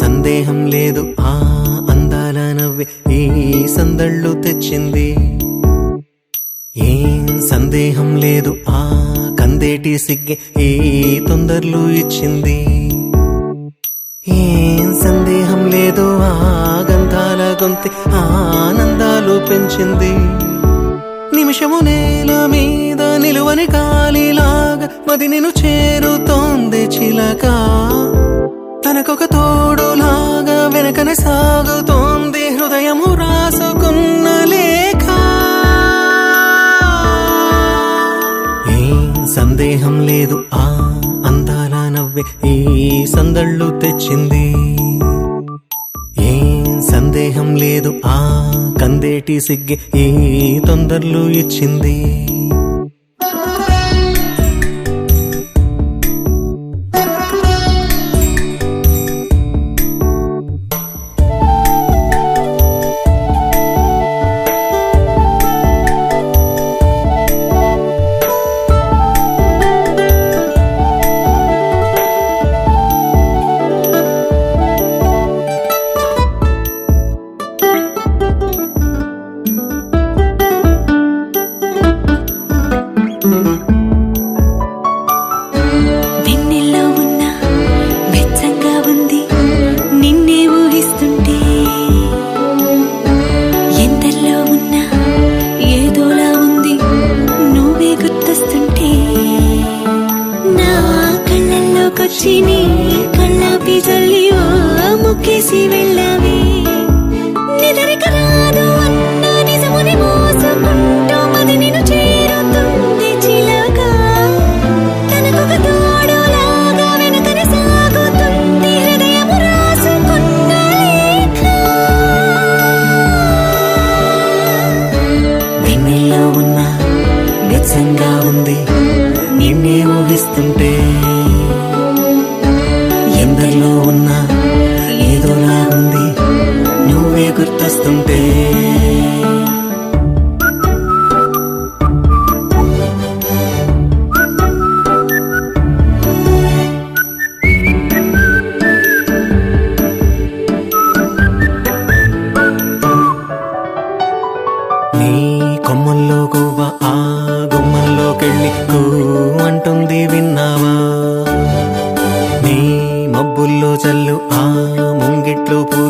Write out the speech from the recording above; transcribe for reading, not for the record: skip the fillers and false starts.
సందేహం లేదు ఆ అందాల నవ్వే ఈ సందళ్ళు తెచ్చింది. ఏం సందేహం లేదు ఆ కందేటి సిగ్గే ఈ తొందరలు ఇచ్చింది. ఏం సందేహం లేదు ఆ గంధాల గొంతె ఆనందాలు పెంచింది. నిమిషము నేల మీద నిలువని గాలిలాగా మది నిన్ను చేరుతోంది చిలక. తనకొక తోడులాగా వెనకనే సాగుతోంది హృదయము రాసుకున్న లేఖ. ఏం సందేహం లేదు ఆ అందాల నవ్వే ఈ సందళ్ళు తెచ్చింది. ఏం సందేహం లేదు ఆ కందేటి సిగ్గే ఈ తొందరలు ఇచ్చింది. వెన్నెల్లో ఉన్న వెచ్చంగా ఉంది నిన్నే ఊహిస్తుంటే. ఎందల్లో ఉన్న ఏదోలా ఉంది నువ్వే గుర్తొస్తుంటే. నా కళ్ళల్లోకొచ్చి నీ కళ్ళాపి జల్లి ముక్కేసి వెళ్ళావే. నిదరిక రాదు అన్న నిజముని మోసుకుంటూ మది నిన్ను చేరుతుంది చిలక. తనకొక తోడులాగా వెనకనే సాగుతుంది హృదయము రాసుకున్న లేఖ. వెన్నెల్లో ఉన్న వెచ్చంగా ఉంది నిన్నే ఊహిస్తుంటే. ఎందరిలో ఉన్న ఏదోలా ఉంది నువ్వే గుర్తొస్తుంటే. నీ కొమ్మల్లో గువ్వ ఆ గుమ్మల్లోకెళ్ళి కూ అంటుంది విన్నావా. నీ మబ్బుల్లో చల్లు ఆ ముంగిట్లో పూ